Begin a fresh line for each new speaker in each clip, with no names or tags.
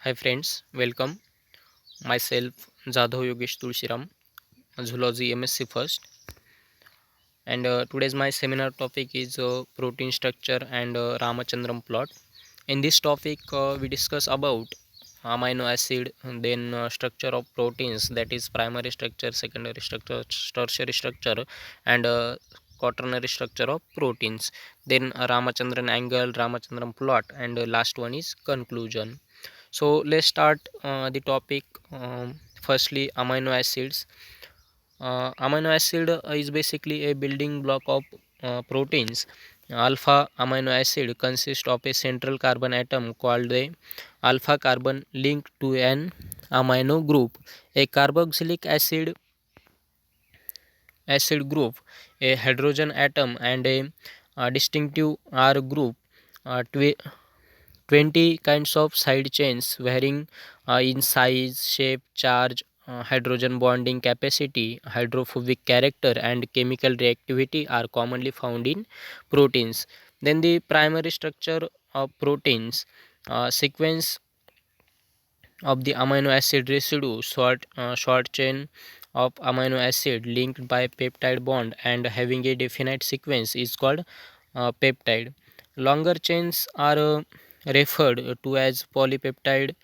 Hi friends, welcome. Myself Jadhav Yogesh Tulshiram, Zoology MSc first, and today's my seminar topic is protein structure and Ramachandran plot. In this topic, we discuss about amino acid, then structure of proteins, that is primary structure, secondary structure, tertiary structure, and quaternary structure of proteins. Then Ramachandran angle, Ramachandran plot, and last one is conclusion. So let's start the topic. Firstly, amino acids. Amino acid is basically a building block of proteins. Alpha amino acid consists of a central carbon atom called a alpha carbon linked to an amino group. A carboxylic acid group, a hydrogen atom, and a distinctive R group. 20 kinds of side chains varying in size, shape, charge, hydrogen bonding capacity, hydrophobic character, and chemical reactivity are commonly found in proteins. Then the primary structure of proteins, sequence of the amino acid residue, short chain of amino acid linked by peptide bond and having a definite sequence is called peptide. Longer chains are referred to as polypeptides,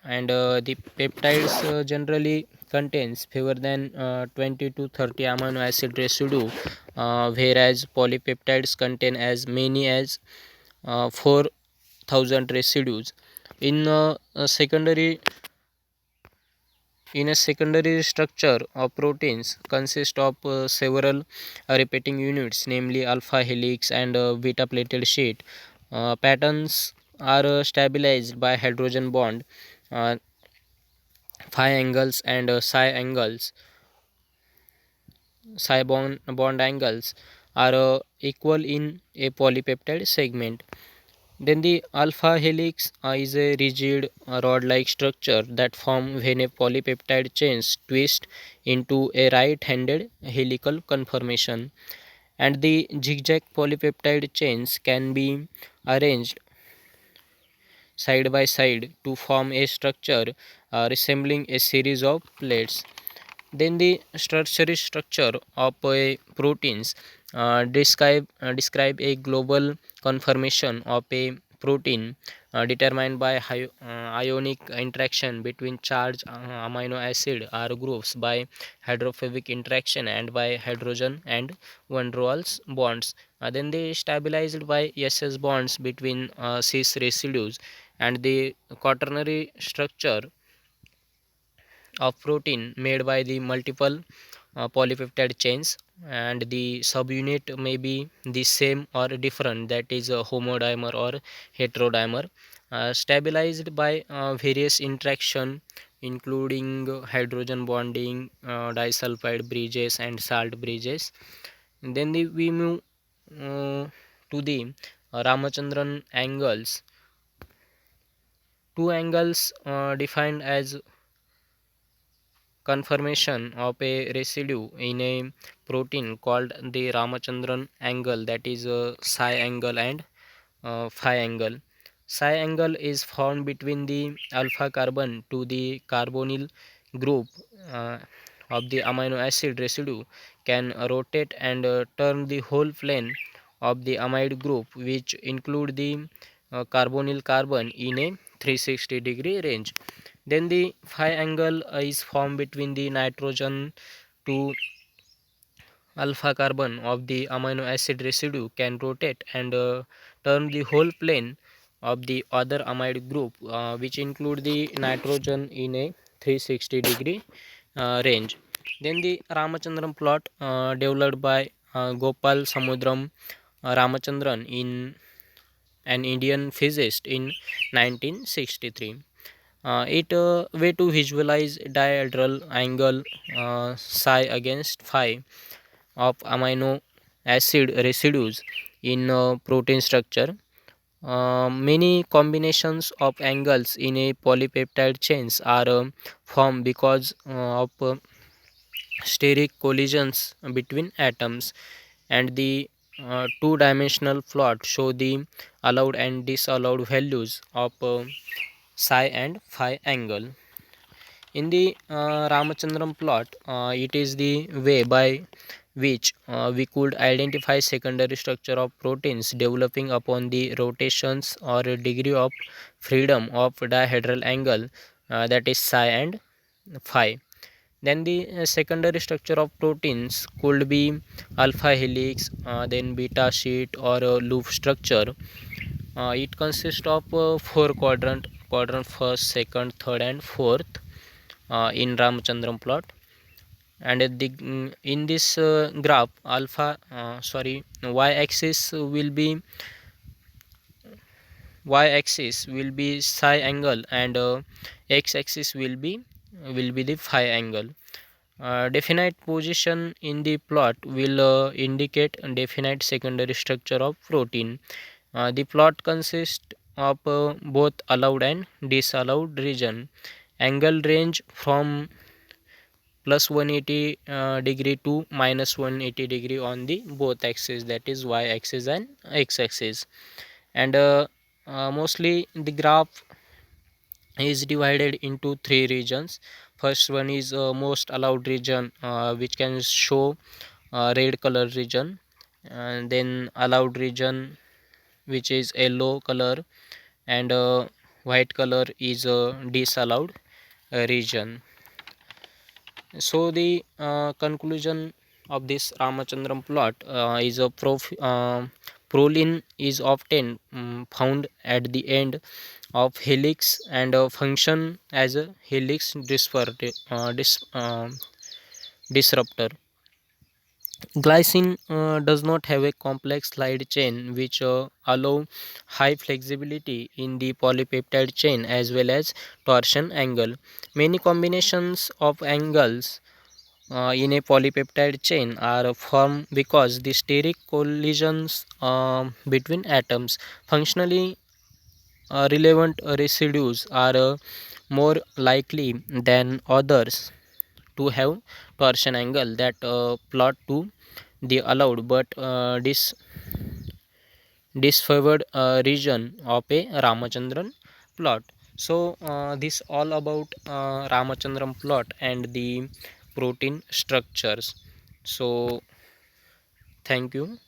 and the peptides generally contains fewer than 20 to 30 amino acid residue, whereas polypeptides contain as many as 4,000 residues. In a secondary structure of proteins consist of several repeating units, namely alpha helix and beta plated sheet. Patterns are stabilized by hydrogen bond, uh, phi angles and psi bond angles are equal in a polypeptide segment. Then the alpha helix is a rigid rod-like structure that form when a polypeptide chains twist into a right-handed helical conformation, and the zigzag polypeptide chains can be arranged side by side to form a structure resembling a series of plates. Then the tertiary structure of a proteins describe a global conformation of a protein determined by ionic interaction between charged amino acid R groups, by hydrophobic interaction, and by hydrogen and van der Waals bonds. Then they stabilized by SS bonds between cis residues, and the quaternary structure of protein made by the multiple polypeptide chains, and the subunit may be the same or different, that is a homodimer or heterodimer, stabilized by various interaction including hydrogen bonding, disulfide bridges, and salt bridges. And then we move to the Ramachandran angles. Two angles defined as conformation of a residue in a protein called the Ramachandran angle, that is psi angle and phi angle. Psi angle is found between the alpha carbon to the carbonyl group uh, of the amino acid residue, can rotate and turn the whole plane of the amide group, which include the carbonyl carbon, in a 360-degree range. Then the phi angle is formed between the nitrogen to alpha carbon of the amino acid residue, can rotate and turn the whole plane of the other amide group, which include the nitrogen, in a 360-degree range. Then the Ramachandran plot developed by Gopal Samudram Ramachandran, in an Indian physicist, in 1963. It way to visualize dihedral angle psi against phi of amino acid residues in protein structure. Many combinations of angles in a polypeptide chains are formed because of steric collisions between atoms, and the two-dimensional plot show the allowed and disallowed values of psi and phi angle. In the Ramachandran plot, it is the way by which we could identify secondary structure of proteins developing upon the rotations or degree of freedom of dihedral angle, that is psi and phi. Then the secondary structure of proteins could be alpha helix, then beta sheet or loop structure. It consists of four quadrant first, second, third, and fourth in Ramachandran plot. And in this graph, y-axis will be psi angle, and x-axis will be the phi angle. Definite position in the plot will indicate definite secondary structure of protein. The plot consists of both allowed and disallowed region. Angle range from plus 180 degree to minus 180 degree on the both axes, that is y axis and x axis. And mostly the graph is divided into three regions. First one is most allowed region, which can show red color region, and then allowed region which is yellow color, and white color is disallowed region. So the conclusion of this Ramachandran plot is proline is often found at the end of helix and function as a helix disruptor. Glycine does not have a complex slide chain which allow high flexibility in the polypeptide chain as well as torsion angle. Many combinations of angles in a polypeptide chain are formed because the steric collisions between atoms. Functionally relevant residues are more likely than others to have torsion angle that plot to the allowed but disfavored region of a Ramachandran plot. So this all about Ramachandran plot and the protein structures. So thank you.